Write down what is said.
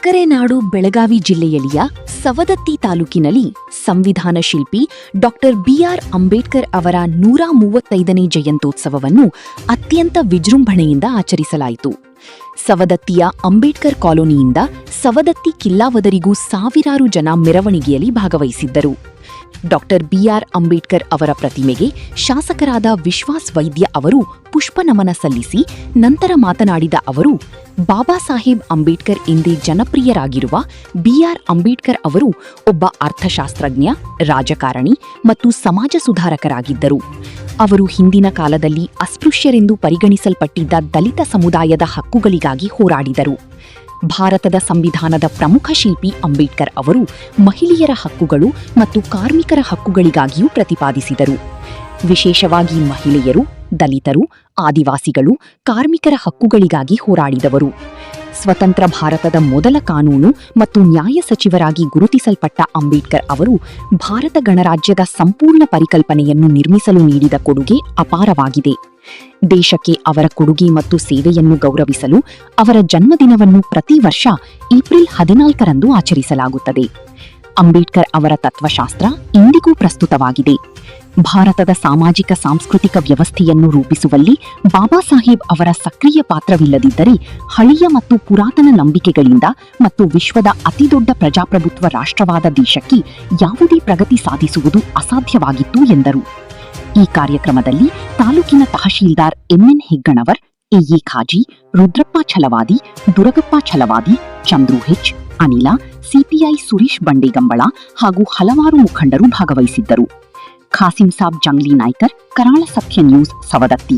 ಸಕ್ಕರೆ ನಾಡು ಬೆಳಗಾವಿ ಜಿಲ್ಲೆಯಲ್ಲಿಯ ಸವದತ್ತಿ ತಾಲೂಕಿನಲ್ಲಿ ಸಂವಿಧಾನ ಶಿಲ್ಪಿ ಡಾಕ್ಟರ್ ಬಿಆರ್ ಅಂಬೇಡ್ಕರ್ ಅವರ 135ನೇ ಜಯಂತ್ಯೋತ್ಸವವನ್ನು ಅತ್ಯಂತ ವಿಜೃಂಭಣೆಯಿಂದ ಆಚರಿಸಲಾಯಿತು. ಸವದತ್ತಿಯ ಅಂಬೇಡ್ಕರ್ ಕಾಲೋನಿಯಿಂದ ಸವದತ್ತಿ ಕಿಲ್ಲಾವದರಿಗೂ ಸಾವಿರಾರು ಜನ ಮೆರವಣಿಗೆಯಲ್ಲಿ ಭಾಗವಹಿಸಿದ್ದರು. ಡಾಕ್ಟರ್ ಬಿಆರ್ ಅಂಬೇಡ್ಕರ್ ಅವರ ಪ್ರತಿಮೆಗೆ ಶಾಸಕರಾದ ವಿಶ್ವಾಸ್ ವೈದ್ಯ ಅವರು ಪುಷ್ಪನಮನ ಸಲ್ಲಿಸಿ ನಂತರ ಮಾತನಾಡಿದ ಅವರು, ಬಾಬಾ ಸಾಹೇಬ್ ಅಂಬೇಡ್ಕರ್ ಎಂದೇ ಜನಪ್ರಿಯರಾಗಿರುವ ಬಿಆರ್ ಅಂಬೇಡ್ಕರ್ ಅವರು ಒಬ್ಬ ಅರ್ಥಶಾಸ್ತ್ರಜ್ಞ, ರಾಜಕಾರಣಿ ಮತ್ತು ಸಮಾಜ ಸುಧಾರಕರಾಗಿದ್ದರು. ಅವರು ಹಿಂದಿನ ಕಾಲದಲ್ಲಿ ಅಸ್ಪೃಶ್ಯರೆಂದು ಪರಿಗಣಿಸಲ್ಪಟ್ಟಿದ್ದ ದಲಿತ ಸಮುದಾಯದ ಹಕ್ಕುಗಳಿಗಾಗಿ ಹೋರಾಡಿದರು. ಭಾರತದ ಸಂವಿಧಾನದ ಪ್ರಮುಖ ಶಿಲ್ಪಿ ಅಂಬೇಡ್ಕರ್ ಅವರು ಮಹಿಳೆಯರ ಹಕ್ಕುಗಳು ಮತ್ತು ಕಾರ್ಮಿಕರ ಹಕ್ಕುಗಳಿಗಾಗಿಯೂ ಪ್ರತಿಪಾದಿಸಿದರು. ವಿಶೇಷವಾಗಿ ಮಹಿಳೆಯರು, ದಲಿತರು, ಆದಿವಾಸಿಗಳು, ಕಾರ್ಮಿಕರ ಹಕ್ಕುಗಳಿಗಾಗಿ ಹೋರಾಡಿದವರು. ಸ್ವತಂತ್ರ ಭಾರತದ ಮೊದಲ ಕಾನೂನು ಮತ್ತು ನ್ಯಾಯ ಸಚಿವರಾಗಿ ಗುರುತಿಸಲ್ಪಟ್ಟ ಅಂಬೇಡ್ಕರ್ ಅವರು ಭಾರತ ಗಣರಾಜ್ಯದ ಸಂಪೂರ್ಣ ಪರಿಕಲ್ಪನೆಯನ್ನು ನಿರ್ಮಿಸಲು ನೀಡಿದ ಕೊಡುಗೆ ಅಪಾರವಾಗಿದೆ. ದೇಶಕ್ಕೆ ಅವರ ಕೊಡುಗೆ ಮತ್ತು ಸೇವೆಯನ್ನು ಗೌರವಿಸಲು ಅವರ ಜನ್ಮದಿನವನ್ನು ಪ್ರತಿ ವರ್ಷ ಏಪ್ರಿಲ್ 14ರಂದು ಆಚರಿಸಲಾಗುತ್ತದೆ. ಅಂಬೇಡ್ಕರ್ ಅವರ ತತ್ವಶಾಸ್ತ್ರ ಇಂದಿಗೂ ಪ್ರಸ್ತುತವಾಗಿದೆ. ಭಾರತದ ಸಾಮಾಜಿಕ ಸಾಂಸ್ಕೃತಿಕ ವ್ಯವಸ್ಥೆಯನ್ನು ರೂಪಿಸುವಲ್ಲಿ ಬಾಬಾ ಸಾಹೇಬ್ ಅವರ ಸಕ್ರಿಯ ಪಾತ್ರವಿಲ್ಲದಿದ್ದರೆ ಹಳೆಯ ಮತ್ತು ಪುರಾತನ ನಂಬಿಕೆಗಳಿಂದ ಮತ್ತು ವಿಶ್ವದ ಅತಿದೊಡ್ಡ ಪ್ರಜಾಪ್ರಭುತ್ವ ರಾಷ್ಟ್ರವಾದ ದೇಶಕ್ಕೆ ಯಾವುದೇ ಪ್ರಗತಿ ಸಾಧಿಸುವುದು ಅಸಾಧ್ಯವಾಗಿತ್ತು ಎಂದರು. ಈ ಕಾರ್ಯಕ್ರಮದಲ್ಲಿ ತಾಲೂಕಿನ ತಹಶೀಲ್ದಾರ್ ಎಂಎನ್ ಹೆಗ್ಗಣವರ್, ಎಇ ಖಾಜಿ, ರುದ್ರಪ್ಪ ಛಲವಾದಿ, ದುರಗಪ್ಪ ಛಲವಾದಿ, ಚಂದ್ರು ಹೆಚ್, ಅನಿಲ, ಸಿಪಿಐ ಸುರೇಶ್ ಬಂಡೇಗಂಬಳ ಹಾಗೂ ಹಲವಾರು ಮುಖಂಡರು ಭಾಗವಹಿಸಿದ್ದರು. ಖಾಸಿಂ ಸಾಬ್ ಜಂಗ್ಲಿ ನಾಯ್ಕರ್, ಕರಾಳ ಸತ್ಯ ನ್ಯೂಸ್, ಸವದತ್ತಿ.